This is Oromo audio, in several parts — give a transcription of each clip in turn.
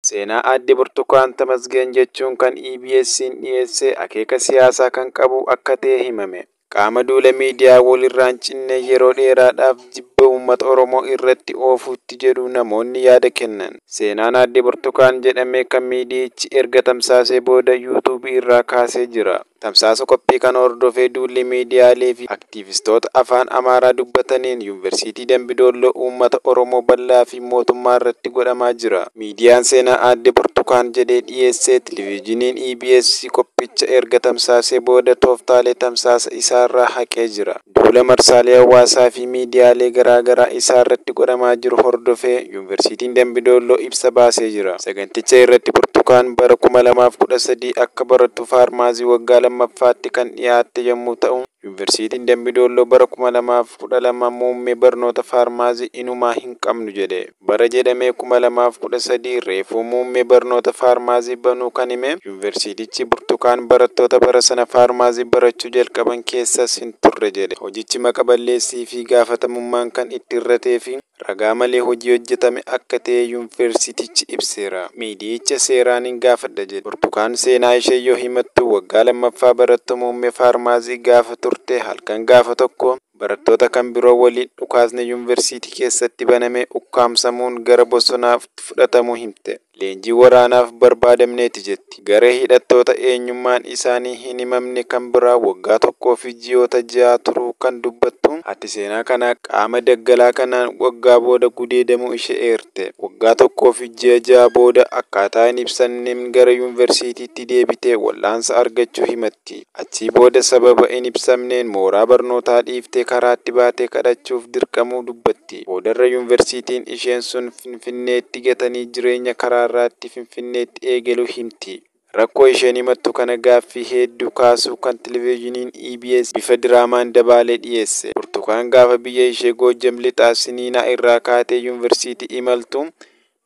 Seenaa aadde Burtukaan Tamasgeen jechuun kan EBS'n dhiyeesse akeeka siyaasaa kan qabu akka ta'e himame. Qaama duula miidiyaa walirraa hin cinne yeroo dheeraadhaaf jibba uummata Oromoo irratti oofuutti jedhu namoonni yaada kennan. Seenaan aadde Burtukaan jedhame kan miidiyichi erga tamsaasee booda yuutuubii irraa kaasee jira. Tamsaasa qophii kan hordofee duulli miidiyaalee fi aktiivistoota afaan Amaaraa dubbataniin Yuunivarsiitii Dambidolloo uummata Oromoo bal'aa fi mootummaa irratti godhamaa jira. Miidiyaan seenaa aadde Burtukaan jedhee dhiyeessee Televezyiiniin EBS qophicha erga tamsaasee booda tooftaalee tamsaasa isaarraa haqee jira. Duula marsaalee hawaasaa fi miidiyaalee garaagaraa isaa irratti godhamaa jiru hordofee Yuunivarsiitiin Dambidolloo ibsa baasee jira. Saganticha irratti Burtukaan bara 2013 akka barattuu faarmaasii waggaa lammaffaatti kan dhiyaatte yommuu ta'u, Yuunivarsiitiin Dambidolloo bara 2012 muummee barnoota faarmaasii inumaa hin qabnu jedhe. Bara jedhamee 2013 reefuu muummee barnoota faarmaasii banuu kan hime Yuunivarsiitichi Burtukaan barattoota bara sana faarmaasii barachuu jalqaban keessas hin turre jedhe. Hojichi maqa balleessii fi gaafatamummaan kan itti irratee fi ragaa malee hojii hojjetame akka ta'e Yuunivarsiitichi ibseera. Miidiyicha seeraan hin gaafadha jedhe. Burtukaan seenaa ishee yoo himattu waggaa lammaffaa barattuu muummee faarmaasii gaafa turte halkan gaafa tokko barattoota kan biroo waliin dhukaasni Yuunivarsiitii keessatti baname ukkaamsamuun gara bosonaatti fudhatamuu himte. Leenjii waraanaaf barbaadamneeti jetti. Garee hidhattoota eenyummaan isaanii hin himamne kan biraa waggaa tokkoo fi ji'oota 6 turuu kan dubbattu ati seenaa kanaa qaama daggalaa kanaan waggaa booda gudeedamuu ishee eerte. Waggaa tokkoo fi ji'a 6 booda akkaataa hin ibsanneen gara Yuunivarsiitiitti deebitee wal'aansa argachuu himatti. Achii booda sababa hin ibsamneen mooraa barnootaa dhiiftee karaatti baatee kadhachuuf dirqamuu dubbatti. Boodarra Yuunivarsiitiin isheen sun Finfinneetti gatanii jireenya karaarraatti Finfinneetti eegaluu himti. Rakkoo isheen himattu kana gaaffii hedduu kaasuu kan Televezyiiniin EBS bifa diraamaan dabaalee dhiyeesse. Burtukaan gaafa biyya ishee Goojjam lixaa Siniinaa irraa kaatee Yuunivarsiitii imaltu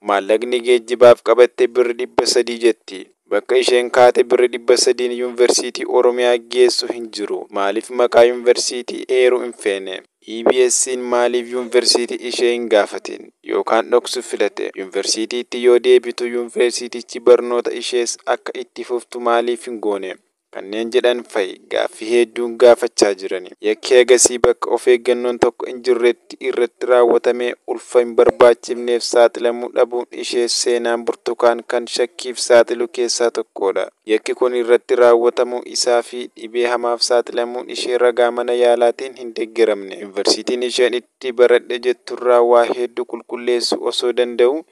maallaqni geejjibaaf qabatte birri 300 jetti. Bakka isheen kaate birri 300 Yuunivarsiitii Oromiyaa geessu hin jiru. Maaliif maqaa Yuunivarsiitii eeruu hin feene? EBS'n maaliif Yuunivarsiitii ishee hin gaafatin yookaan dhoksuuf filate? Yuunivarsiitiitti yoo deebitu Yuunivarsiitichi barnoota ishees akka itti fuftu maaliif hin goone? Kanneen jedhan fa'i gaaffii hedduun gaafachaa jirani. Yakki agasii bakka of eeggannoon tokko hin jirretti irratti raawwatamee ulfa hin barbaachifneef saaxilamuu dhabuun ishee seenaan Burtukaan kan shakkiif saaxilu keessaa tokkodha. Yakki kun irratti raawwatamuu isaa fi dhibee hamaaf saaxilamuun ishee ragaa mana yaalaatiin hin deeggaramne. Yuunivarsiitiin isheen itti baradhe jetturraa waa hedduu qulqulleessuu osoo danda'u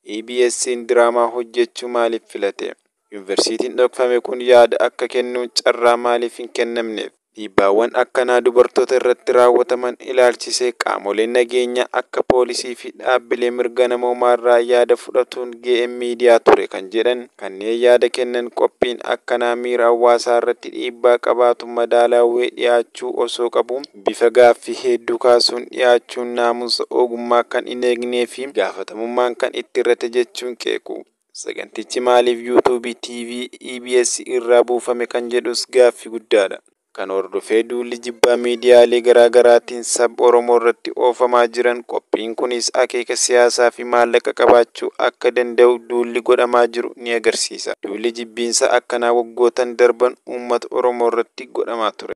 EBS'n diraamaa hojjechuu maaliif filate? Yuunivarsiitiin dhokfame kun yaada akka kennu carraa maaliif hin kennamneef? Dhiibbaawwan akkanaa dubartoota irratti raawwataman ilaalchisee qaamoleen nageenyaa akka poolisii fi dhaabbilee mirga namoomaarraa yaada fudhatuun ga'een miidiyaa ture kan jedhan kanneen yaada kennan qophiin akkanaa miira hawaasaa irratti dhiibbaa qabaatu madaalaawwee dhiyaachuu osoo qabu bifa gaaffii hedduu kaasuun dhiyaachuun naamusa ogummaa kan hin eegnee fi gaafatamummaan kan itti irrate jechuun qeequ. Sagantichi maaliif yuutuubii TV EBS irraa buufame kan jedhus gaaffii guddaadha. Kan hordofee duulli jibbaa miidiyaalee garaagaraatiin saba Oromoo irratti oofamaa jiran qophiin kunis akeeka siyaasaa fi maallaqa qabaachuu akka danda'u duulli godhamaa jiru ni agarsiisa. Duulli jibbiinsa akkanaa waggootan darban uummata Oromoo irratti godhamaa ture.